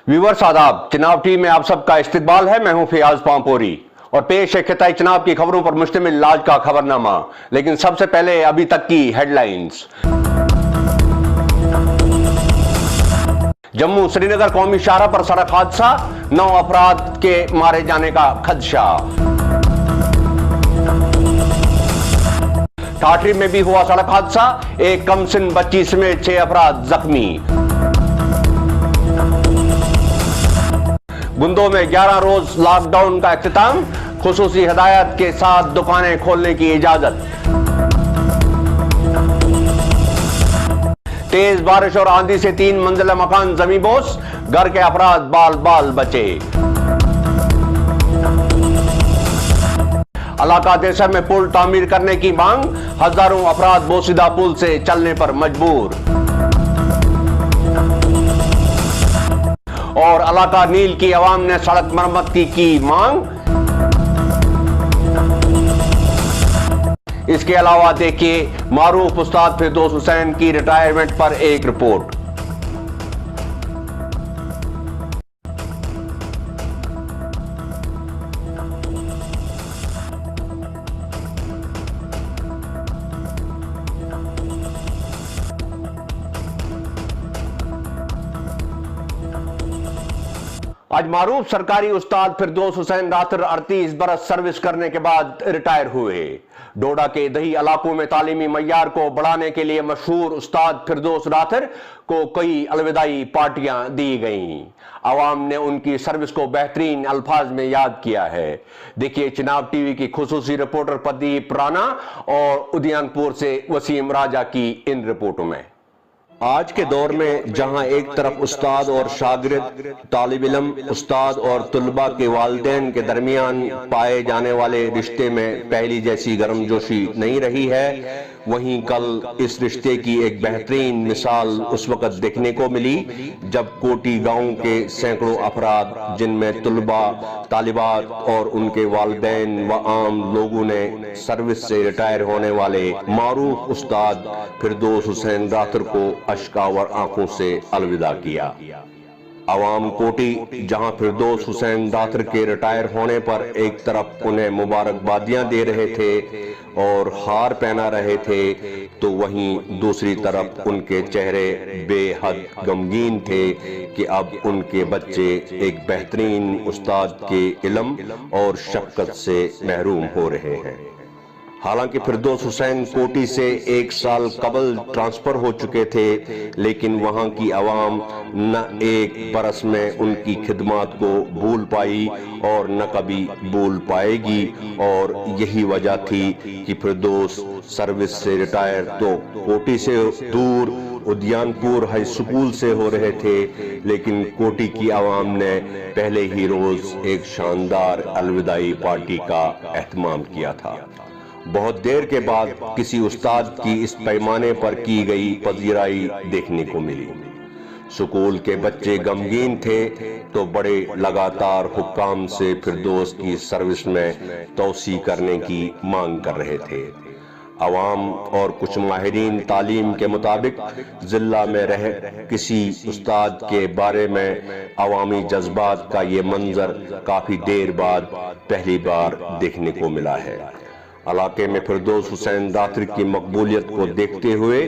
Viewers आदाब, Chenab TV में आप सबका इस्तकबाल है। मैं हूं फियाज पांपोरी और पेश है खिताई चनाब की खबरों पर मुश्तमिल आज का खबरनामा। लेकिन सबसे पहले अभी तक की हेडलाइंस। जम्मू श्रीनगर कौमी शाहराह पर सड़क हादसा, 9 अफराद के मारे जाने का खदशा। ठाठरी में भी हुआ सड़क हादसा, एक कमसिन बच्ची समेत 6 अफराद जख्मी। बुंदो में 11 रोज लॉकडाउन का इख्तिताम, खुसूसी हिदायत के साथ दुकानें खोलने की इजाजत। तेज बारिश और आंधी से 3 मंजिला मकान जमींदोज, घर के अफराद बाल बाल बचे। इलाका देसर में पुल तामीर करने की मांग, हजारों अफराद बोसीदा पुल से चलने पर मजबूर। और इलाका नील की अवाम ने सड़क मरम्मत की मांग। इसके अलावा देखिए मारूफ उस्ताद फिरदौस हुसैन की रिटायरमेंट पर एक रिपोर्ट। आज मारूफ सरकारी उस्ताद फिरदौस हुसैन राथर 38 बरस सर्विस करने के बाद रिटायर हुए। डोडा के दही इलाकों में तालीमी मय्यार को बढ़ाने के लिए मशहूर उस्ताद फिरदौस राथर को कई अलविदाई पार्टियां दी गईं। आवाम ने उनकी सर्विस को बेहतरीन अल्फाज में याद किया है। देखिए चनाब टीवी की खुसूसी रिपोर्टर प्रदीप राणा और उदयनपुर से वसीम राजा की इन रिपोर्टों में। आज के दौर में जहां एक तरफ उस्ताद और शागिर्द, तालिब इल्म, उस्ताद और तुलबा के वालिदैन के दरमियान पाए जाने वाले रिश्ते में पहली जैसी गर्मजोशी नहीं रही है, वहीं कल इस रिश्ते की एक बेहतरीन मिसाल उस वक्त देखने को मिली जब कोटी गांव के सैकड़ों अफराद, जिनमें तुलबा, तालिबात और उनके वालिदैन व आम लोगों ने सर्विस से रिटायर होने वाले मारूफ उस्ताद फिरदौस हुसैन राथर को अश्कावर आंखों से अलविदा किया। अवाम कोटी जहां फिरदौस हुसैन राथर के रिटायर होने पर एक तरफ उन्हें मुबारकबादियां दे रहे थे और हार पहना रहे थे, तो वहीं दूसरी तरफ उनके चेहरे बेहद गमगीन थे कि अब उनके बच्चे एक बेहतरीन उस्ताद के इल्म और शफ़क़त से महरूम हो रहे हैं। हालांकि फिरदौस हुसैन कोटी से 1 साल कबल ट्रांसफर हो चुके थे, लेकिन वहां की आवाम न एक बरस में उनकी खिदमत को भूल पाई और न कभी भूल पाएगी। और यही वजह थी कि फिरदौस सर्विस से रिटायर तो कोटी से दूर उदयनपुर हाई स्कूल से हो रहे थे, लेकिन कोटी की आवाम ने पहले ही रोज एक शानदार अलविदाई पार्टी का एहतमाम किया था। बहुत देर के बाद किसी उस्ताद की इस पैमाने पर की गई पजीराई देखने को मिली। स्कूल के बच्चे गमगीन थे तो बड़े लगातार हुक्काम से फिरदौस की सर्विस में तोसी करने की मांग कर रहे थे। अवाम और कुछ माहिरीन तालीम के मुताबिक जिला में रह किसी उस्ताद के बारे में अवामी जज्बात का ये मंजर काफी देर बाद पहली बार देखने को मिला है। इलाके में फिरदौस हुसैन राथर की मकबूलियत को देखते हुए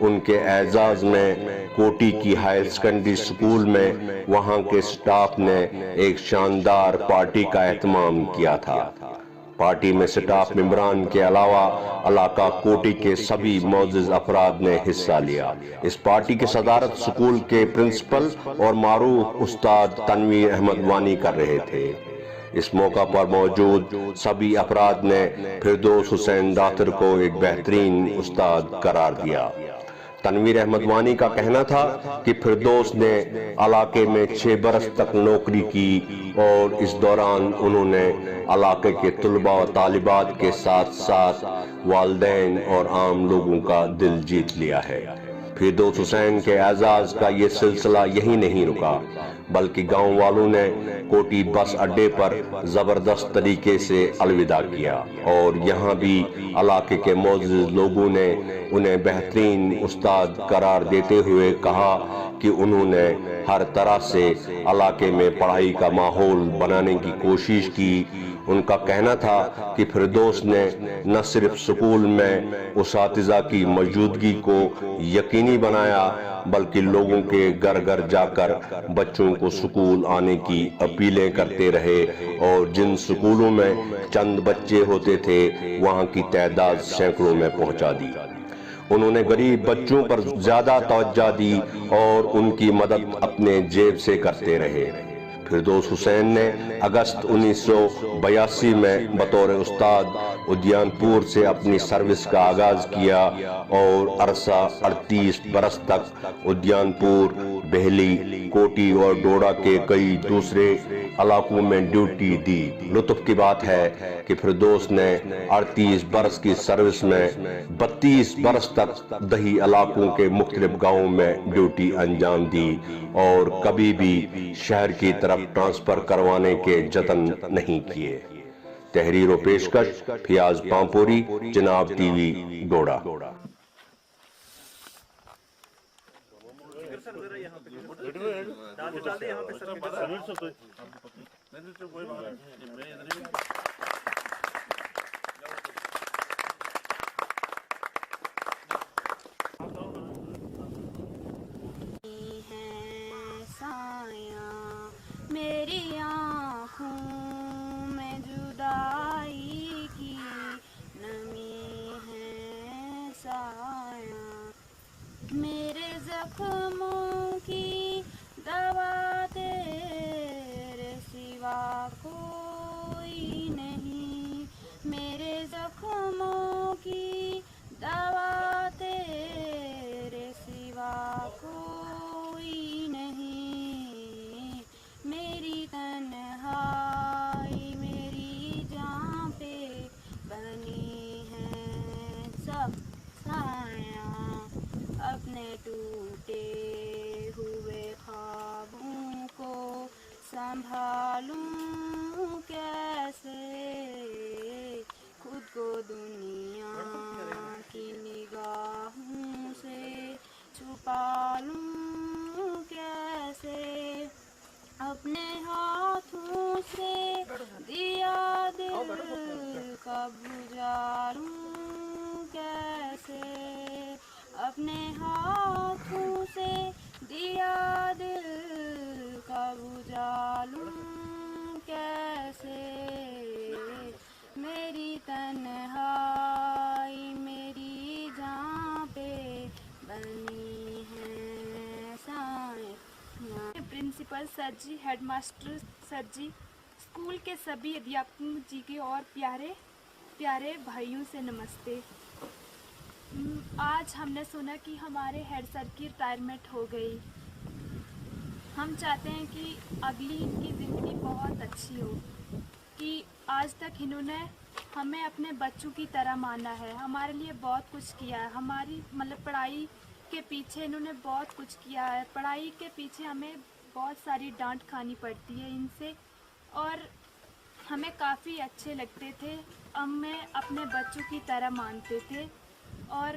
उनके एजाज में कोटी की हायर सेकेंडरी स्कूल में वहां के स्टाफ ने एक शानदार पार्टी का एहतमाम किया था। पार्टी में स्टाफ मेंबरान के अलावा इलाका कोटी के सभी मोअज़्ज़िज़ अफराद ने हिस्सा लिया। इस पार्टी की सदारत स्कूल के प्रिंसिपल और मारूफ उस्ताद तनवीर अहमद वानी कर रहे थे। इस मौका पर मौजूद सभी अफराद ने फिरदौस हुसैन राथर को एक बेहतरीन उस्ताद करार दिया। تنویر احمد وانی کا کہنا تھا کہ فردوس نے علاقے میں 6 برس تک نوکری کی اور اس دوران انہوں نے علاقے کے طلباء و طالبات کے ساتھ ساتھ والدین اور عام لوگوں کا دل جیت لیا ہے۔ فردوس حسین کے اعزاز کا یہ سلسلہ یہی نہیں رکا، بلکہ گاؤں والوں نے کوٹی بس اڈے پر زبردست طریقے سے الوداع کیا اور یہاں بھی علاقے کے معزز لوگوں نے انہیں بہترین استاد قرار دیتے ہوئے کہا کہ انہوں نے ہر طرح سے علاقے میں پڑھائی کا ماحول بنانے کی کوشش کی۔ ان کا کہنا تھا کہ فردوس نے نہ صرف سکول میں اساتذہ کی موجودگی کو یقینی بنایا بلکہ لوگوں کے گھر گھر جا کر بچوں کو سکول آنے کی اپیلیں کرتے رہے اور جن سکولوں میں چند بچے ہوتے تھے وہاں کی تعداد سینکڑوں میں پہنچا دی۔ انہوں نے غریب بچوں پر زیادہ توجہ دی اور ان کی مدد اپنے جیب سے کرتے رہے۔ فردوس حسین نے اگست 1982 میں بطور استاد ادیان پور سے اپنی سروس کا آغاز کیا اور عرصہ 38 برس تک ادیان پور، بہلی، کوٹی اور ڈوڈا کے کئی دوسرے علاقوں میں ڈیوٹی دی۔ لطف کی بات ہے کہ فردوس نے 38 برس کی سروس میں 32 برس تک دیہی علاقوں کے مختلف گاؤں میں ڈیوٹی انجام دی اور کبھی بھی شہر کی طرف ٹرانسفر کروانے کے جتن نہیں کیے۔ تحریر و پیشکش فیاض پامپوری، جناب ٹی وی، ڈوڈا۔ میری آنکھوں میں جدائی کی نمی ہے سایہ، میرے زخموں کی دوا تیرے سوا کوئی نہیں، میرے زخموں کی دوا تیرے سوا کوئی نہیں، میری تنہائی میری جان پہ بنی ہے سب سایہ، اپنے ٹوٹے ہوئے خوابوں کو سنبھالوں کیسے، خود کو دنیا کی نگاہوں سے چھپا لوں کیسے، اپنے ہاتھوں سے دیا دل کا بجھالوں کیسے، اپنے ہاتھوں سے دیا دل کا بجھالوں کیسے، میری تنہائی میری جان پہ بنی ہے سایہ۔ پرنسپل سر جی، ہیڈ ماسٹر سر جی، اسکول کے سبھی ادھیاپکوں جی کے اور پیارے بھائیوں سے نمستے۔ آج ہم نے سنا کہ ہمارے ہیڈ سر کی ریٹائرمنٹ ہو گئی۔ ہم چاہتے ہیں کہ اگلی ان کی زندگی بہت اچھی ہو، کہ آج تک انہوں نے ہمیں اپنے بچوں کی طرح مانا ہے، ہمارے لیے بہت کچھ کیا ہے، ہماری پڑھائی کے پیچھے انہوں نے بہت کچھ کیا ہے، پڑھائی کے پیچھے ہمیں بہت ساری ڈانٹ کھانی پڑتی ہے ان سے، اور ہمیں کافی اچھے لگتے تھے، ہمیں اپنے بچوں کی طرح مانتے تھے اور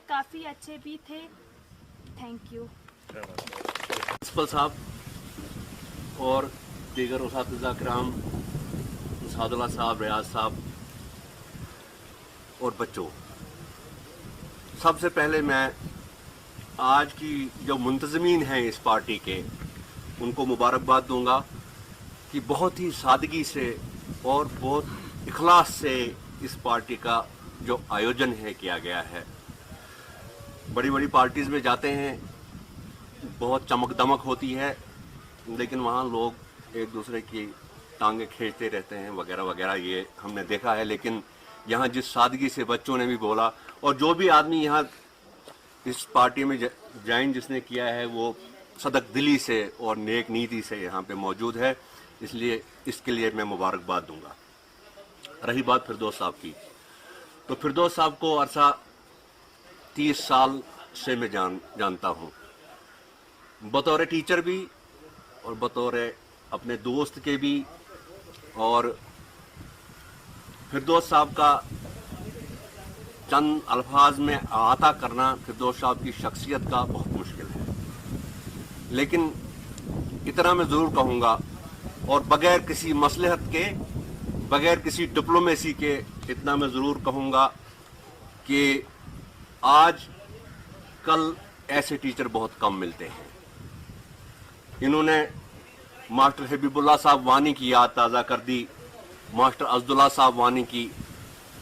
کافی اچھے بھی تھے۔ Thank you. پرنسپل صاحب اور دیگر اساتذہ کرام، سعد اللہ صاحب، ریاض صاحب اور بچوں، سب سے پہلے میں آج کی جو منتظمین ہیں اس پارٹی کے ان کو مبارکباد دوں گا کہ بہت ہی سادگی سے اور بہت اخلاص سے اس پارٹی کا جو آیوجن ہے کیا گیا ہے۔ بڑی بڑی پارٹیز میں جاتے ہیں، بہت چمک دمک ہوتی ہے، لیکن وہاں لوگ ایک دوسرے کی ٹانگیں کھینچتے رہتے ہیں وغیرہ وغیرہ، یہ ہم نے دیکھا ہے۔ لیکن यहाँ जिस सादगी से बच्चों ने भी बोला, और जो भी आदमी यहाँ इस पार्टी में ज्वाइन जिसने किया है वो सदक दिली से और नेक नीति से यहाँ पे मौजूद है, इसलिए इसके लिए मैं मुबारकबाद दूंगा। रही बात फिरदौस साहब की, तो फिरदौस साहब को अरसा 30 साल से मैं जानता हूँ, बतौर टीचर भी और बतौर अपने दोस्त के भी। और फिरदौस साहब का चंद अल्फाज में अहाता करना फिरदौस साहब की शख्सियत का बहुत मुश्किल है, लेकिन इतना मैं ज़रूर कहूँगा, और बगैर किसी मसलहत के, बगैर किसी डिप्लोमेसी के, इतना मैं ज़रूर कहूँगा कि आज कल ऐसे टीचर बहुत कम मिलते हैं। इन्होंने मास्टर हबीबुल्लाह साहब वानी की याद ताज़ा कर दी, मास्टर अब्दुल्ला साहब वानी की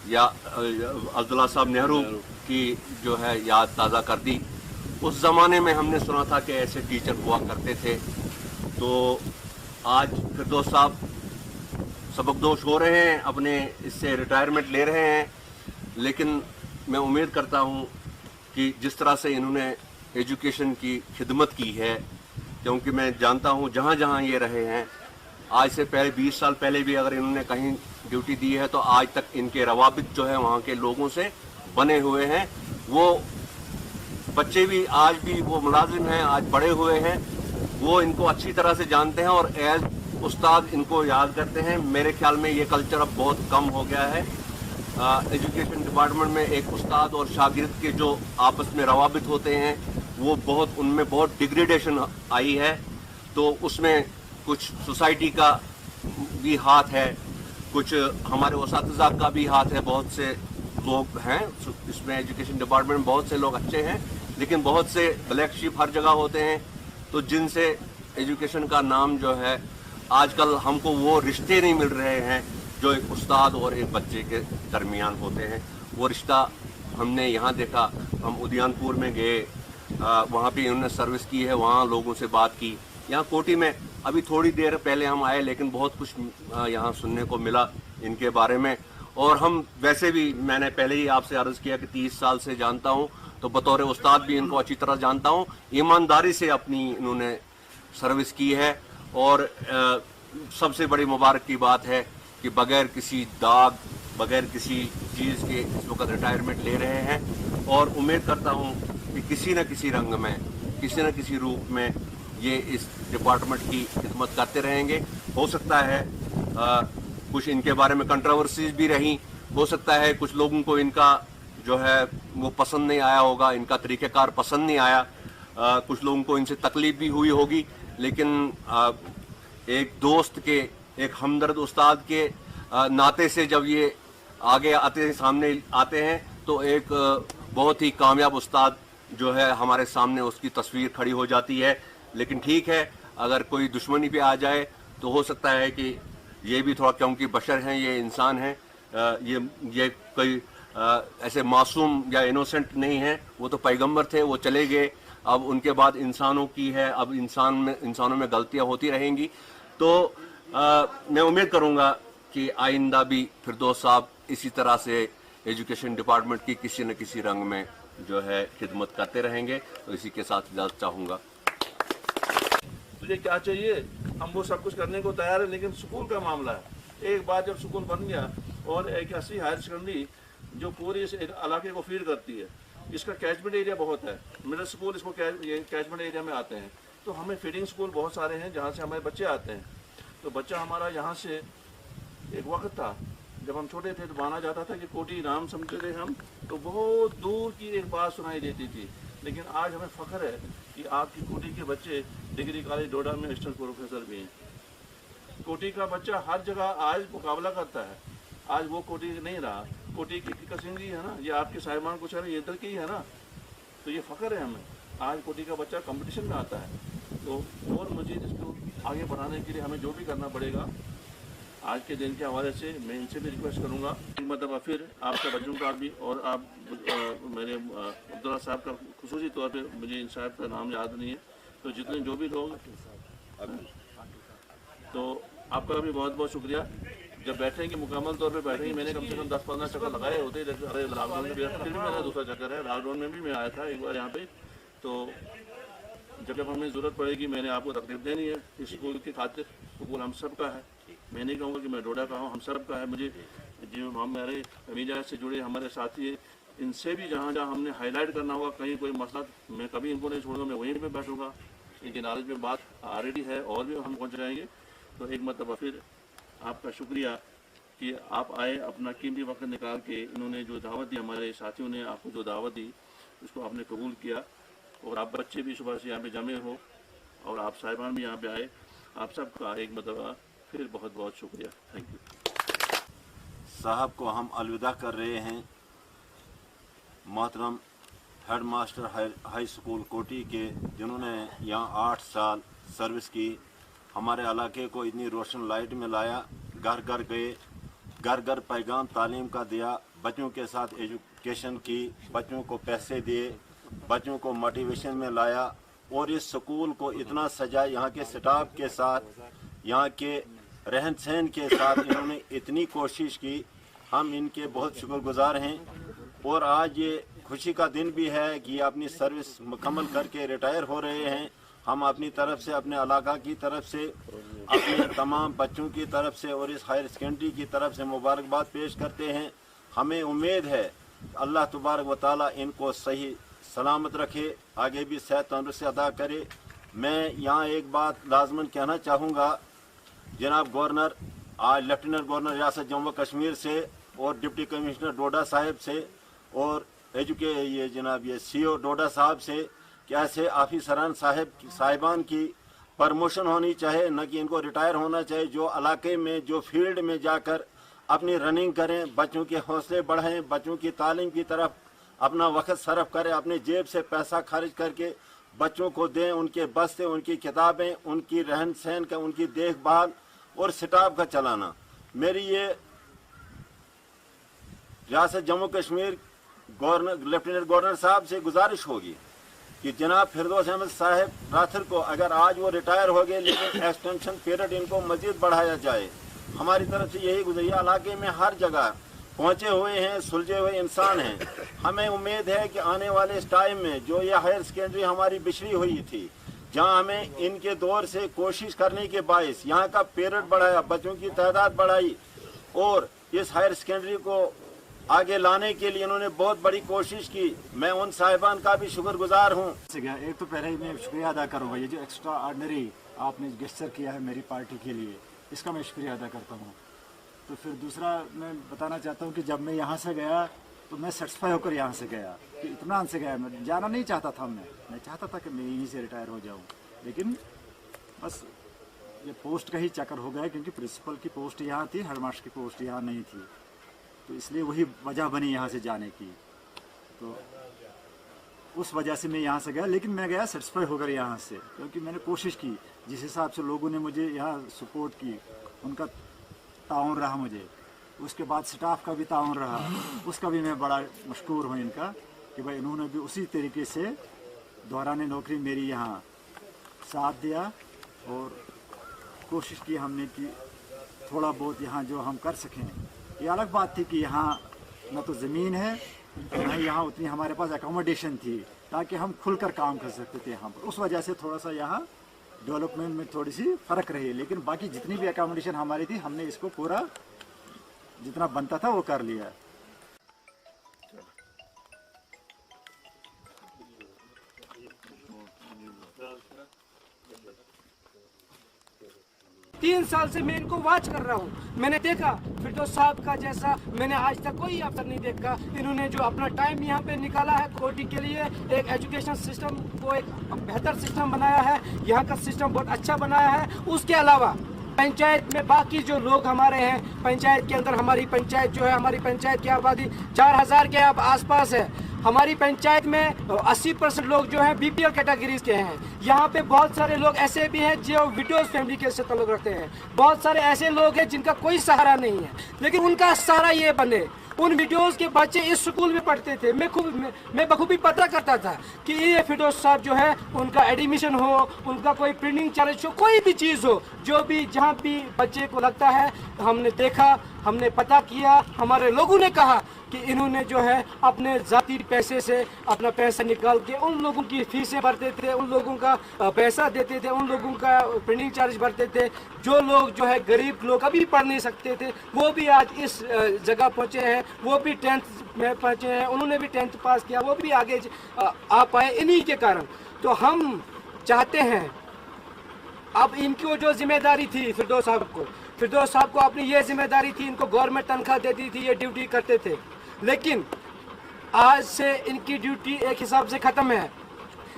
या अब्दुल्ला साहब नेहरू की जो है याद ताज़ा कर दी। उस ज़माने में हमने सुना था कि ऐसे टीचर हुआ करते थे। तो आज फिरदौस साहब सबकदोश हो रहे हैं, अपने इससे रिटायरमेंट ले रहे हैं, लेकिन मैं उम्मीद करता हूं कि जिस तरह से इन्होंने एजुकेशन की खिदमत की है, क्योंकि मैं जानता हूं जहां जहां ये रहे हैं, आज से पहले 20 साल पहले भी अगर इन्होंने कहीं ड्यूटी दी है तो आज तक इनके रवाबित जो है वहाँ के लोगों से बने हुए हैं। वो बच्चे भी आज भी वो मुलाजिम हैं, आज बड़े हुए हैं, वो इनको अच्छी तरह से जानते हैं और एज उस्ताद इनको याद करते हैं। मेरे ख्याल में ये कल्चर अब बहुत कम हो गया है। एजुकेशन डिपार्टमेंट में एक उस्ताद और शागिर्द के जो आपस में रवाबित होते हैं वो बहुत, उनमें बहुत डिग्रेडेशन आई है। तो उसमें कुछ सोसाइटी का भी हाथ है, कुछ हमारे उस्ताद का भी हाथ है। बहुत से लोग हैं इसमें, एजुकेशन डिपार्टमेंट में बहुत से लोग अच्छे हैं, लेकिन बहुत से ब्लैक शीप हर जगह होते हैं, तो जिनसे एजुकेशन का नाम जो है, आजकल हमको वो रिश्ते नहीं मिल रहे हैं जो एक उस्ताद और एक बच्चे के दरमियान होते हैं। वो रिश्ता हमने यहाँ देखा। हम उद्यानपुर में गए, वहाँ पे उन्होंने सर्विस की है, वहाँ लोगों से बात की। यहाँ कोटी में अभी थोड़ी देर पहले हम आए, लेकिन बहुत कुछ यहाँ सुनने को मिला इनके बारे में। और हम वैसे भी, मैंने पहले ही आपसे अर्ज़ किया कि 30 साल से जानता हूँ, तो बतौर उस्ताद भी इनको अच्छी तरह जानता हूँ। ईमानदारी से अपनी इन्होंने सर्विस की है, और सबसे बड़ी मुबारक की बात है कि बगैर किसी दाग, बगैर किसी चीज़ के इस वक्त रिटायरमेंट ले रहे हैं। और उम्मीद करता हूँ कि किसी न किसी रंग में, किसी न किसी रूप में ये इस डिपार्टमेंट की खिदमत करते रहेंगे। हो सकता है कुछ इनके बारे में कंट्रोवर्सीज भी रही, हो सकता है कुछ लोगों को इनका जो है वो पसंद नहीं आया होगा, इनका तरीक़ेकार पसंद नहीं आया, कुछ लोगों को इनसे तकलीफ भी हुई होगी, लेकिन एक दोस्त के, एक हमदर्द उस्ताद के नाते से जब ये आगे आते हैं, सामने आते हैं, तो एक बहुत ही कामयाब उस्ताद जो है हमारे सामने उसकी तस्वीर खड़ी हो जाती है। लेकिन ठीक है, अगर कोई दुश्मनी पे आ जाए तो हो सकता है कि ये भी थोड़ा, क्योंकि बशर हैं, ये इंसान हैं, ये कोई ऐसे मासूम या इनोसेंट नहीं है। वो तो पैगंबर थे, वो चले गए, अब उनके बाद इंसानों की है, अब इंसानों में गलतियां होती रहेंगी। तो मैं उम्मीद करूंगा कि आइंदा भी फिरदौस साहब इसी तरह से एजुकेशन डिपार्टमेंट की किसी न किसी रंग में जो है खिदमत करते रहेंगे। तो इसी के साथ इजाज़त चाहूँगा। तुझे क्या चाहिए, हम वो सब कुछ करने को तैयार है, लेकिन स्कूल का मामला है। एक बार जब स्कूल बन गया, और एक ऐसी हायर सेकेंडरी जो पूरे इस इलाके को फीड करती है, इसका कैचमेंट एरिया बहुत है, मिडिल स्कूल इसको कैचमेंट एरिया में आते हैं, तो हमें फीडिंग स्कूल बहुत सारे हैं जहाँ से हमारे बच्चे आते हैं। तो बच्चा हमारा यहाँ से, एक वक्त था जब हम छोटे थे तो माना जाता था कि कोटी नाम समझते थे हम, तो बहुत दूर की एक बात सुनाई देती थी। लेकिन आज हमें फ़ख्र है कि आपकी कोटी के बच्चे डिग्री कॉलेज डोडा में असिस्टेंट प्रोफेसर भी हैं। कोटी का बच्चा हर जगह आज मुकाबला करता है। आज वो कोटी नहीं रहा, कोटी की कसिंग जी है ना, ये आपके साहिबान कुछ है, ये इधर की ही है ना, तो ये फ़ख्र है हमें। आज कोटी का बच्चा कंपटीशन में आता है, तो और मज़ीद इसको आगे बढ़ाने के लिए हमें जो भी करना पड़ेगा। आज के दिन के हवाले से मैं इनसे भी रिक्वेस्ट करूंगा, मतलब फिर आपका बच्चों का भी, और आप मेरे अब्दुल्ला साहब का खुसूसी तौर पे, मुझे इन साहब का नाम याद नहीं है, तो जितने जो भी लोग, तो आपका भी बहुत बहुत शुक्रिया। जब बैठेंगे मुकम्मल तौर पे बैठेंगे, मैंने कम से कम 10-15 चक्कर लगाए होते, अरे लॉकडाउन में फिर भी मेरा दूसरा चक्कर है, लॉकडाउन में भी मैं आया था एक बार यहाँ पे। तो जब हमें ज़रूरत पड़ेगी मैंने आपको तकलीफ देनी है इस स्कूल की खातिर। स्कूल हम सब का है, मैं नहीं कहूँगा कि मैं डोडा का हूँ, हम सब का है। मुझे जो हमारे मीडिया से जुड़े हमारे साथी हैं, इनसे भी जहाँ जहाँ हमने हाईलाइट करना होगा कहीं कोई मसला, मैं कभी इनको नहीं छोड़ूंगा, मैं वहीं पे बैठूंगा। इनकी नॉलेज में बात ऑलरेडी है और भी हम पहुँच जाएंगे। तो एक मतलब फिर आपका शुक्रिया कि आप आए, अपना कीमती वक्त निकाल के इन्होंने जो दावत दी, हमारे साथियों ने आपको जो दावत दी उसको आपने कबूल किया, और आप बच्चे भी सुबह से यहाँ पे जमे हो और आप साहिबान भी यहाँ पे आए। आप सबका एक मतलब फिर बहुत बहुत शुक्रिया, थैंक यू। साहब को हम अलविदा कर रहे हैं। मोहतरम हेड मास्टर हाई स्कूल कोटी के, जिन्होंने यहाँ 8 साल सर्विस की, हमारे इलाके को इतनी रोशन लाइट में लाया, घर घर गए, घर घर पैगाम तालीम का दिया, बच्चों के साथ एजुकेशन की, बच्चों को पैसे दिए, बच्चों को मोटिवेशन में लाया, और इस स्कूल को इतना सजा, यहाँ के स्टाफ के साथ, यहाँ के रहन सहन के साथ इन्होंने इतनी कोशिश की, हम इनके बहुत शुक्रगुजार हैं। और आज ये खुशी का दिन भी है कि अपनी सर्विस मुकम्मल करके रिटायर हो रहे हैं। हम अपनी तरफ से, अपने इलाका की तरफ से, अपने तमाम बच्चों की तरफ से और इस हायर सेकेंडरी की तरफ से मुबारकबाद पेश करते हैं। हमें उम्मीद है अल्लाह तबारक व तआला इनको सही सलामत रखे, आगे भी सेहत तंदुरुस्ती अदा करे। मैं यहाँ एक बात लाजमन कहना चाहूँगा, जनाब गवर्नर, आज लेफ्टिनेंट गवर्नर रियासत जम्मू कश्मीर से और डिप्टी कमिश्नर डोडा साहब से और ये जनाब ये सीओ डोडा साहब से कि ऐसे ऑफिसरान साहिबान की प्रमोशन होनी चाहिए, न कि इनको रिटायर होना चाहिए। जो इलाके में, जो फील्ड में जाकर अपनी रनिंग करें, बच्चों के हौसले बढ़ाएं, बच्चों की तालीम की तरफ अपना वक्त सरफ करें, अपने जेब से पैसा खर्च करके बच्चों को दें, उनके बस्ते, उनकी किताबें, उनकी रहन सहन का, उनकी देखभाल और स्टाफ का चलाना। मेरी ये रियासत Jammu Kashmir governor, lieutenant governor साहब से गुजारिश होगी कि जनाब फिरदौस अहमद साहब राथर को, अगर आज वो रिटायर हो गए, लेकिन एक्सटेंशन पीरियड इनको मजीद बढ़ाया जाए। हमारी तरफ से यही गुजरिया, इलाके में हर जगह पहुंचे हुए हैं, सुलझे हुए इंसान हैं। हमें उम्मीद है कि आने वाले इस टाइम में जो ये हायर सेकेंडरी हमारी बिछड़ी हुई थी, जहां हमें इनके दौर से कोशिश करने के बायस यहाँ का पीरियड बढ़ाया, बच्चों की तादाद बढ़ाई और इस हायर सेकेंडरी को आगे लाने के लिए इन्होंने बहुत बड़ी कोशिश की। मैं उन साहिबान का भी शुक्रगुजार हूँ। एक तो पहले ही मैं शुक्रिया अदा करूँगा, ये जो एक्स्ट्रा ऑर्डिनरी आपने गेस्चर किया है मेरी पार्टी के लिए, इसका मैं शुक्रिया अदा करता हूँ। तो फिर दूसरा मैं बताना चाहता हूँ कि जब मैं यहाँ से गया तो मैं सेटिस्फाई होकर यहाँ से गया, कि इत्मीनान से गया। मैं जाना नहीं चाहता था, मैं चाहता था कि मैं यहीं से रिटायर हो जाऊँ, लेकिन बस ये पोस्ट का ही चक्कर हो गया, क्योंकि प्रिंसिपल की पोस्ट यहाँ थी, हेडमास्टर की पोस्ट यहाँ नहीं थी, तो इसलिए वही वजह बनी यहाँ से जाने की। तो उस वजह से मैं यहाँ से गया, लेकिन मैं गया सेटिस्फाई होकर यहाँ से, क्योंकि मैंने कोशिश की। जिस हिसाब से लोगों ने मुझे यहाँ सपोर्ट की, उनका ताउन रहा मुझे, उसके बाद स्टाफ का भी ताउन रहा, उसका भी मैं बड़ा मशकूर हूँ इनका, कि भाई इन्होंने भी उसी तरीके से दौरान नौकरी मेरी यहाँ साथ दिया और कोशिश की हमने कि थोड़ा बहुत यहाँ जो हम कर सकें। ये अलग बात थी कि यहाँ न तो ज़मीन है, न यहाँ उतनी हमारे पास एकोमोडेशन थी ताकि हम खुलकर काम कर सकते थे यहाँ पर। उस वजह से थोड़ा सा यहाँ डेवलपमेंट में थोड़ी सी फ़र्क रही, लेकिन बाकी जितनी भी एकोमोडेशन हमारी थी हमने इसको पूरा जितना बनता था वो कर लिया। तीन साल से मैं इनको वॉच कर रहा हूँ, मैंने देखा फिरदौस साहब का जैसा मैंने आज तक कोई अफसर नहीं देखा। इन्होंने जो अपना टाइम यहाँ पे निकाला है कोटी के लिए, एक एजुकेशन सिस्टम को एक बेहतर सिस्टम बनाया है, यहाँ का सिस्टम बहुत अच्छा बनाया है। उसके अलावा पंचायत में बाकी जो लोग हमारे हैं, पंचायत के अंदर हमारी पंचायत जो है, हमारी पंचायत की आबादी 4000 के अब आसपास है। हमारी पंचायत में 80% लोग जो हैं BPL कैटेगरीज के हैं। यहाँ पे बहुत सारे लोग ऐसे भी हैं जो विडोज फैमिली के से ताल्लुक रखते हैं। बहुत सारे ऐसे लोग हैं जिनका कोई सहारा नहीं है, लेकिन उनका सहारा ये बने। उन विडोज के बच्चे इस स्कूल में पढ़ते थे। मैं बखूबी पता करता था कि ये फिरोज साहब जो है उनका एडमिशन हो, उनका कोई प्रिंटिंग चार्ज हो, कोई भी चीज़ हो, जो भी जहाँ भी बच्चे को लगता है, हमने देखा, हमने पता किया, हमारे लोगों ने कहा कि इन्होंने जो है अपने ज़ाती पैसे से अपना पैसा निकाल के उन लोगों की फीसें भरते थे, उन लोगों का पैसा देते थे, उन लोगों का प्रिंटिंग चार्ज भरते थे। जो लोग जो है गरीब लोग अभी पढ़ नहीं सकते थे, वो भी आज इस जगह पहुँचे हैं, वो भी 10th में पहुँचे हैं, उन्होंने भी 10th पास किया, वो भी आगे आ पाए इन्हीं के कारण। तो हम चाहते हैं, अब इनको जो जिम्मेदारी थी फिरदौस साहब को अपनी ये जिम्मेदारी थी, इनको गवर्नमेंट तनख्वाह देती थी, ये ड्यूटी करते थे, लेकिन आज से इनकी ड्यूटी एक हिसाब से ख़त्म है।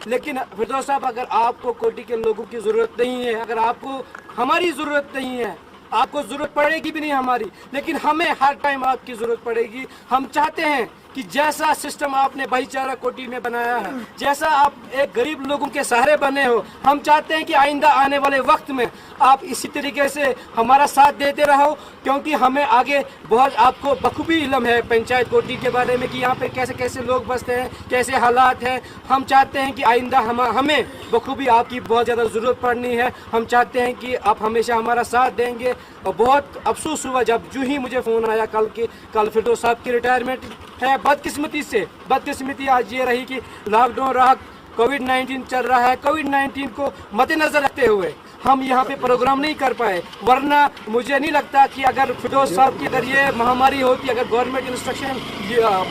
लेकिन फिरदौस साहब, अगर आपको कोटी के लोगों की ज़रूरत नहीं है, अगर आपको हमारी ज़रूरत नहीं है, आपको ज़रूरत पड़ेगी भी नहीं हमारी, लेकिन हमें हर टाइम आपकी ज़रूरत पड़ेगी। हम चाहते हैं कि जैसा सिस्टम आपने भाईचारा कोटी में बनाया है, जैसा आप एक गरीब लोगों के सहारे बने हो, हम चाहते हैं कि आइंदा आने वाले वक्त में आप इसी तरीके से हमारा साथ देते रहो, क्योंकि हमें आगे बहुत, आपको बखूबी इल्म है पंचायत कोटी के बारे में कि यहाँ पे कैसे कैसे लोग बसते हैं, कैसे हालात हैं। हम चाहते हैं कि आइंदा हमें बखूबी आपकी बहुत ज़्यादा ज़रूरत पड़नी है। हम चाहते हैं कि आप हमेशा हमारा साथ देंगे। और बहुत अफसोस हुआ जब जो ही मुझे फ़ोन आया कल फिरदौस साहब की रिटायरमेंट है। बदकिस्मती आज ये रही कि लॉकडाउन रहा, कोविड-19 चल रहा है। कोविड-19 को मद्देनजर रखते हुए हम यहाँ पे प्रोग्राम नहीं कर पाए, वरना मुझे नहीं लगता कि अगर फिरदौस साहब की अगर ये महामारी होती, अगर गवर्नमेंट इंस्ट्रक्शन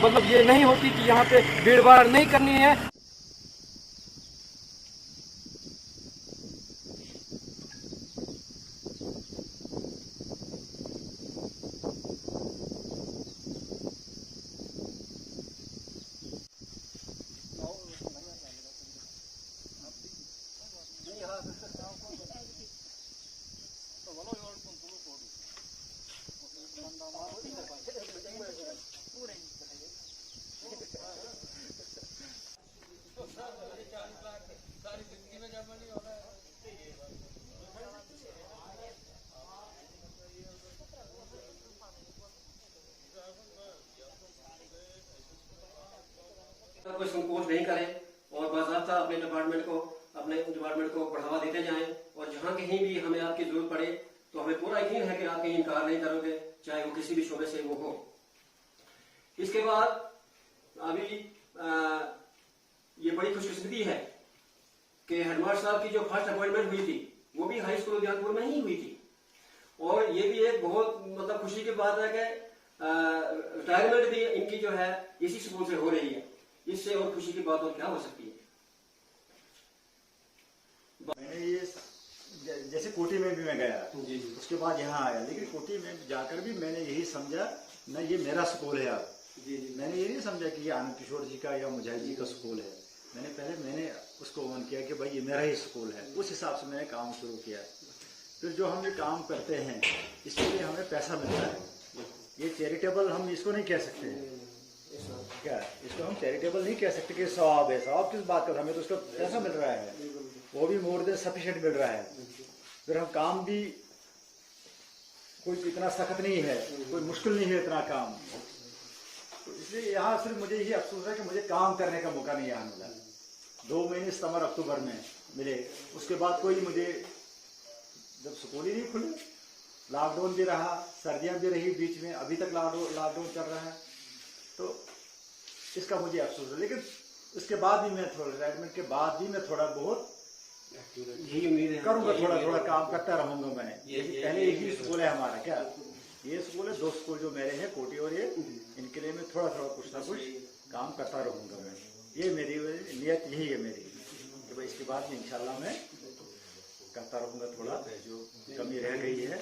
मतलब ये नहीं होती कि यहाँ पे भीड़ भाड़ नहीं करनी है। कोई संकोच नहीं करें और बाज़ाब्ता अपने डिपार्टमेंट को बढ़ावा देते जाएं, और जहां कहीं भी हमें आपकी जरूरत पड़े तो हमें पूरा यकीन है कि आप कहीं इनकार नहीं करोगे, चाहे वो किसी भी शोबे से वो हो। इसके बाद अभी ये बड़ी खुशकिस्मती है कि हेडमास्टर साहब की जो फर्स्ट अपॉइंटमेंट हुई थी वो भी हाई स्कूल उद्यानपुर में ही हुई थी, और ये भी एक बहुत मतलब खुशी की बात है कि रिटायरमेंट भी इनकी जो है इसी स्कूल से हो रही है। इससे और खुशी की बात और क्या हो सकती है। मैंने ये जैसे कोटी में भी मैं गया, उसके बाद यहाँ आया, लेकिन कोटी में जाकर भी मैंने यही समझा ना, ये मेरा स्कूल है। अब मैंने ये नहीं समझा कि ये आनंद किशोर जी का या मुजाहिद जी का स्कूल है। मैंने उसको ऑन किया कि भाई ये मेरा ही स्कूल है। उस हिसाब से मैंने काम शुरू किया। फिर जो हम ये काम करते हैं इसके लिए हमें पैसा मिलता है। ये चैरिटेबल हम इसको नहीं कह सकते हैं, क्या इसको हम चैरिटेबल नहीं कह सकते कि सवाब है। सवाब किस बात का, हमें तो उसका पैसा मिल रहा है, वो भी मोर देन सफिशिएंट मिल रहा है। फिर हम काम भी कोई इतना सख्त नहीं है, कोई मुश्किल नहीं है इतना काम। तो इसलिए यहाँ सिर्फ मुझे यही अफसोस है कि मुझे काम करने का मौका नहीं यहाँ मिला। 2 महीने सितंबर अक्टूबर में मिले, उसके बाद कोई मुझे, जब स्कूल ही नहीं खुले, लॉकडाउन भी रहा, सर्दियाँ भी रही बीच में, अभी तक लॉकडाउन चल रहा है, तो इसका मुझे अफसोस है। लेकिन उसके बाद भी मैं थोड़ा रिटायरमेंट के बाद भी मैं थोड़ा बहुत यही उम्मीद है करूँगा, थोड़ा काम करता रहूँगा मैं। पहले यही स्कूल है हमारा, क्या ये स्कूल है, 2 स्कूल जो मेरे हैं, कोटी और ये, इनके लिए मैं थोड़ा कुछ ना कुछ काम करता रहूँगा मैं। ये मेरी नियत यही है मेरी कि भाई इसके बाद इंशाल्लाह मैं करता रहूँगा। थोड़ा जो कमी रह गई है,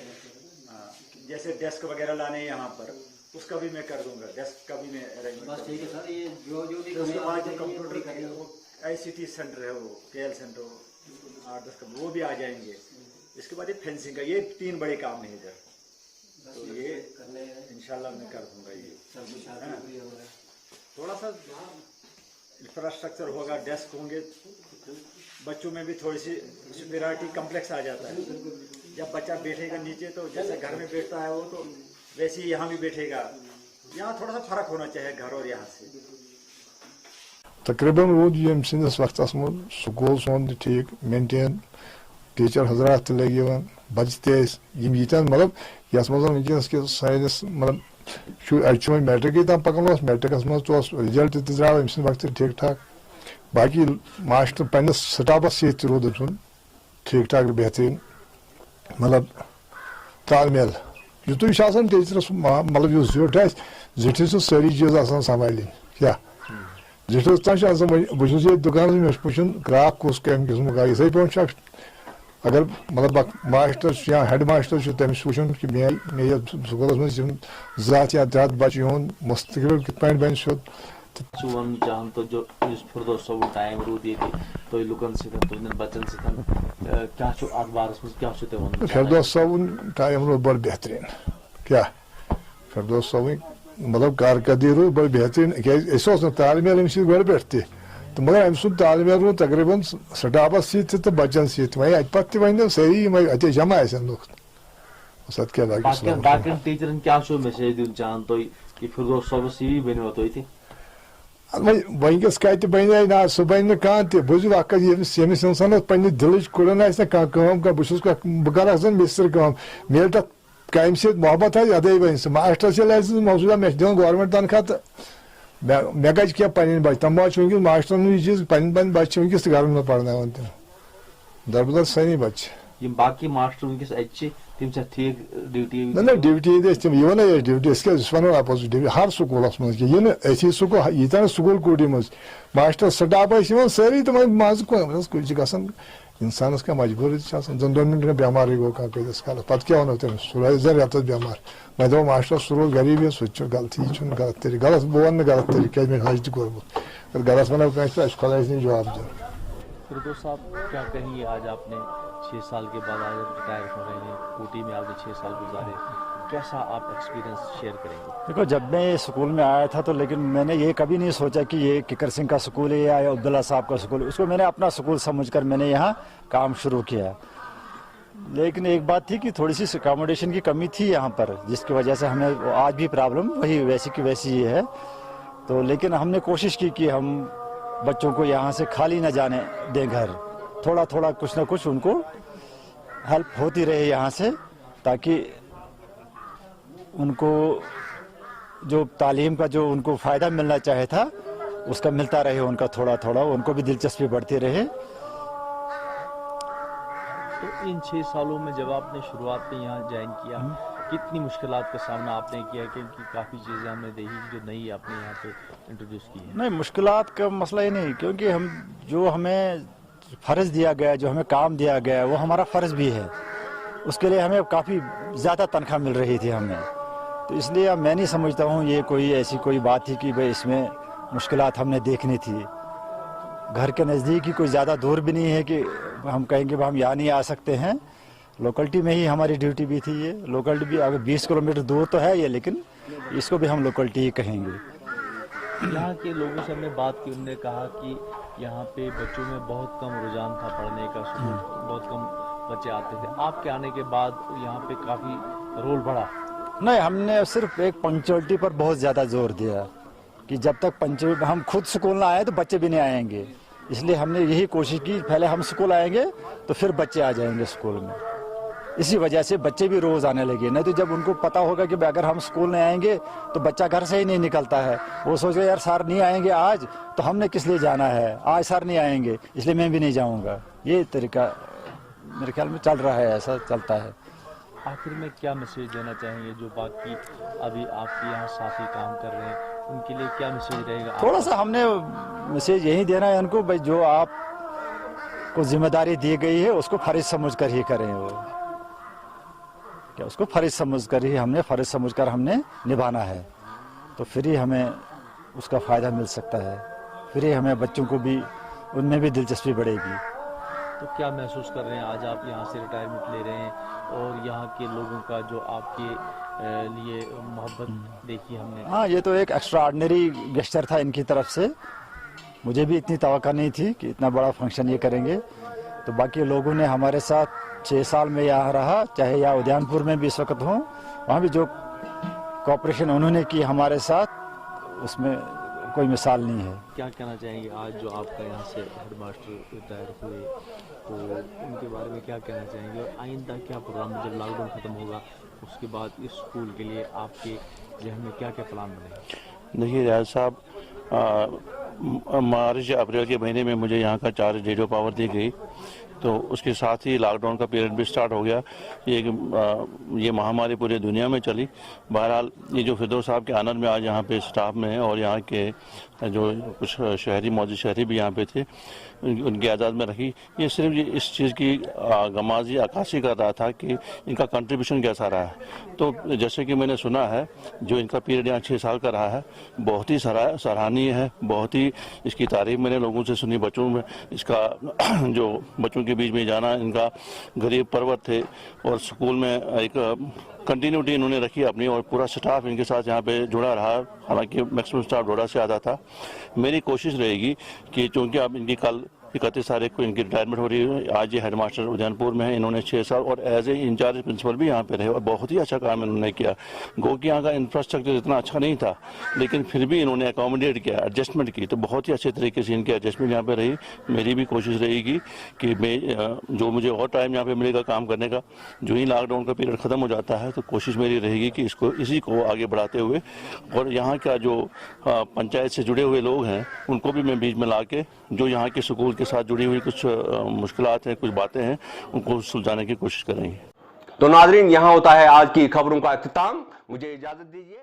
जैसे डेस्क वगैरह लाने यहाँ पर, उसका भी मैं कर दूंगा, डेस्क का भी मैं अरेंजमेंट। बस ठीक है सर, ये जो भी उसके बाद जो कंप्यूटर वो ICT सेंटर है, वो KL सेंटर 8-10 का, वो भी आ जाएंगे। इसके बाद ये फेंसिंग का, ये 3 बड़े काम है इधर, तो ये इंशाल्लाह मैं कर दूंगा। ये थोड़ा सा इंफ्रास्ट्रक्चर होगा, डेस्क होंगे, बच्चों में भी थोड़ी सी सुपीरियरिटी कम्प्लेक्स आ जाता है। जब बच्चा बैठेगा नीचे तो जैसे घर में बैठता है वो, तो वैसे ही यहाँ भी बैठेगा। यहाँ थोड़ा सा फर्क होना चाहिए घर और यहाँ से। तकरीबन रोज यम सिंदस वक्त स्कूल सोन ठीक मेंटेन, टीचर हजरात लगे बच्चे यीतन मतलब यस मज वनकस कि साइंस मतलब अचु मैट्रिक तम पकन मैट्रिकस मज रिजल्ट द्राव अम वक्त ठीक ठाक। बाकी मास्टर पन्नस स्टाफस सत रोद अम ठीक ठाक बेहतरीन मतलब तालमेल युत टीचरस मतलब जिठ जिठस सारी चीज संभाल क्या जिठस तक बहुत दुकान मे पुछन ग्राहक कुस कम किस्म का इसे पे अगर मतलब मास्टर या हेड मास्टर तमिस वुन कि मे स्कूल मज ज़ात या ज़्यादा बच्चे हों मुस्तकिल कित पे बन सो वन चाहन तो जो फिरदौस सब टाइम रूद ये तो लुकन तुम बच्चन क्या बारस मज फिरदौस सब टाइम रूद बड़ बेहतरीन क्या फिरदौस सब मतलब कारकर्दगी रूद बड़ बेहतरीन क्या तालमेल अम गो पे तो मगर अम सुन तालमेल रूद तकरीबन स्टाफस तो बच्चन वही अत वन सारी अत जमा सत क्या बाकी टीचरन क्या मैसेज दिन चाहन तो कि फिरदौस सबस यी बनो तुम वनकस कत बन ना सह बन कह बुझु यमिस इंसान पे दिल कुड़न बह कर जन मिस्र कम मेल तथ कम मोहब्बत अदे बन सह मास्टर मौजूदा मे दिन गवर्नमेंट तनख्वाह तो मे गज क्या पन बच्चे तम बात वनकस मास्टर यह चीज पन बच्चे वनकस घर में पढ़ना दरबदर सनी बच्चे बाकी मास्टर वनकस तम ठीक ड्यूटी ना ड्यूटी तम यह वन ड्यूटी वो अपोज ड्यूटी हर स्कूलस मज यह स्कूल यीतन स्कूल कूटी मज मास्टर स्टाफ सारी तो मज कुछ ग इंसानस क्या मजबूरी जन 2 मिनट बेमार गो कस कल पे क्या वो तमिस सह जन रेत बेमार मे दो मास्टर सह रोज गरीबी सह गलत यह गलत तरीक गलत बह वन गलत तरीक क्या मे हज तोर्मुत गलत वन कह खुदा जवाब दिन। फिरदौस साहब क्या कहेंगे आज आपने 6 साल के बाद आज रिटायर हो रहे हैं, कोटी में आपने 6 साल गुजारे, कैसा आप एक्सपीरियंस शेयर करेंगे? देखो जब मैं स्कूल में आया था तो लेकिन मैंने ये कभी नहीं सोचा कि ये किकर सिंह का स्कूल है या अब्दुल्ला साहब का स्कूल, उसको मैंने अपना स्कूल समझकर मैंने यहाँ काम शुरू किया। लेकिन एक बात थी कि थोड़ी सी अकोमोडेशन की कमी थी यहाँ पर, जिसकी वजह से हमें आज भी प्रॉब्लम वही वैसी की वैसी ही है। तो लेकिन हमने कोशिश की कि हम बच्चों को यहाँ से खाली न जाने दें घर, थोड़ा थोड़ा कुछ ना कुछ उनको हेल्प होती रहे यहाँ से, ताकि उनको जो तालीम का जो उनको फ़ायदा मिलना चाहे था उसका मिलता रहे, उनका थोड़ा थोड़ा उनको भी दिलचस्पी बढ़ती रहे। तो इन 6 सालों में जब आपने शुरुआत में यहाँ ज्वाइन किया, कितनी मुश्किलात का सामना आपने किया? क्योंकि काफ़ी चीज़ें हमने देखी जो नई आपने यहाँ पे इंट्रोड्यूस की है। नहीं, मुश्किलात का मसला ही नहीं, क्योंकि हम जो हमें फ़र्ज़ दिया गया, जो हमें काम दिया गया वो हमारा फ़र्ज़ भी है, उसके लिए हमें काफ़ी ज़्यादा तनख्वाह मिल रही थी हमें। तो इसलिए मैं नहीं समझता हूँ ये कोई ऐसी कोई बात थी कि भाई इसमें मुश्किलात हमने देखनी थी। घर के नज़दीक ही कोई ज़्यादा दूर भी नहीं है कि हम कहेंगे हम यहाँ नहीं आ सकते हैं। लोकलिटी में ही हमारी ड्यूटी भी थी। ये लोकलिटी भी अगर 20 किलोमीटर दूर तो है ये, लेकिन इसको भी हम लोकलिटी ही कहेंगे। यहाँ के लोगों से हमने बात की, उन्होंने कहा कि यहाँ पे बच्चों में बहुत कम रुझान था पढ़ने का, बहुत कम बच्चे आते थे। आपके आने के बाद यहाँ पे काफ़ी रोल बढ़ा। नहीं, हमने सिर्फ एक पंक्चुअलिटी पर बहुत ज़्यादा जोर दिया कि जब तक हम खुद स्कूल ना आए तो बच्चे भी नहीं आएंगे। इसलिए हमने यही कोशिश की, पहले हम स्कूल आएंगे तो फिर बच्चे आ जाएंगे स्कूल में। इसी वजह से बच्चे भी रोज़ आने लगे। नहीं तो जब उनको पता होगा कि अगर हम स्कूल नहीं आएंगे तो बच्चा घर से ही नहीं निकलता है, वो सोचे यार सर नहीं आएंगे आज तो हमने किस लिए जाना है, आज सर नहीं आएंगे इसलिए मैं भी नहीं जाऊँगा। ये तरीका मेरे ख्याल में चल रहा है, ऐसा चलता है। आखिर में क्या मैसेज देना चाहेंगे जो बाकी अभी आपके यहाँ साथी काम कर रहे हैं, उनके लिए क्या मैसेज रहेगा? थोड़ा सा हमने मैसेज यही देना है उनको, भाई जो आप को जिम्मेदारी दी गई है उसको फर्ज समझकर ही करें। वो क्या उसको फर्ज समझकर ही हमने फर्ज समझकर हमने निभाना है, तो फिर ही हमें उसका फ़ायदा मिल सकता है, फिर ही हमें बच्चों को भी उनमें भी दिलचस्पी बढ़ेगी। तो क्या महसूस कर रहे हैं आज आप यहाँ से रिटायरमेंट ले रहे हैं और यहाँ के लोगों का जो आपके लिए मोहब्बत देखी हमने? हाँ, ये तो एक एक्स्ट्रा ऑर्डिनरी गेस्चर था इनकी तरफ से मुझे भी इतनी तवक्को नहीं थी कि इतना बड़ा फंक्शन ये करेंगे। तो बाकी लोगों ने हमारे साथ 6 साल में यहाँ रहा, चाहे यहाँ उद्यानपुर में भी इस वक्त हूँ, वहाँ भी जो कोऑपरेशन उन्होंने की हमारे साथ, उसमें कोई मिसाल नहीं है। क्या कहना चाहेंगे आज जो आपका यहाँ से हेडमास्टर रिटायर हुए, तो उनके बारे में क्या कहना चाहेंगे, और आइंदा क्या प्रोग्राम, जब लॉकडाउन ख़त्म होगा उसके बाद इस स्कूल के लिए आपके जहन में क्या क्या प्लान बने? देखिए रियाज साहब, मार्च अप्रैल के महीने में मुझे यहाँ का चार्ज रेडियो पावर दी गई, तो उसके साथ ही लॉकडाउन का पीरियड भी स्टार्ट हो गया। ये महामारी पूरी दुनिया में चली। बहरहाल ये जो फिरदौस साहब के आनंद में आज यहाँ पे स्टाफ में है, और यहाँ के जो कुछ मौजूद शहरी भी यहाँ पे थे, उनकी आज़ाद में रखी। ये सिर्फ इस चीज़ की गमाजी अक्कासी कर रहा था कि इनका कंट्रीब्यूशन कैसा रहा है। तो जैसे कि मैंने सुना है, जो इनका पीरियड यहाँ 6 साल का रहा है, बहुत ही सराहनीय है। बहुत ही इसकी तारीफ मैंने लोगों से सुनी, बच्चों में इसका जो बच्चों के बीच में जाना, इनका गरीब पर्वत थे और स्कूल में एक कंटिन्यूटी इन्होंने रखी अपनी, और पूरा स्टाफ इनके साथ यहाँ पे जुड़ा रहा। हालांकि मैक्सिमम स्टाफ डोडा से आता था। मेरी कोशिश रहेगी कि चूँकि अब इनकी कल 31 तारीख को इनकी रिटायरमेंट हो रही है, आज ये हेडमास्टर उदयनपुर में है, इन्होंने 6 साल और एज ए इंचार्ज प्रिंसिपल भी यहाँ पे रहे, और बहुत ही अच्छा काम इन्होंने किया। गो कि यहाँ का इंफ्रास्ट्रक्चर इतना अच्छा नहीं था, लेकिन फिर भी इन्होंने अकोमोडेट किया, एडजस्टमेंट की, तो बहुत ही अच्छे तरीके से इनकी एडजस्टमेंट यहाँ पे रही। मेरी भी कोशिश रहेगी कि मैं जो मुझे और टाइम यहाँ पे मिलेगा काम करने का, जो ही लॉकडाउन का पीरियड ख़त्म हो जाता है, तो कोशिश मेरी रहेगी कि इसी को आगे बढ़ाते हुए, और यहाँ का जो पंचायत से जुड़े हुए लोग हैं उनको भी मैं बीच में ला के, जो यहाँ के स्कूल के साथ जुड़ी हुई कुछ मुश्किलात हैं, कुछ बातें हैं, उनको सुलझाने की कोशिश करेंगे। तो नाजरीन, यहाँ होता है आज की खबरों का इख्तिताम। मुझे इजाजत दीजिए।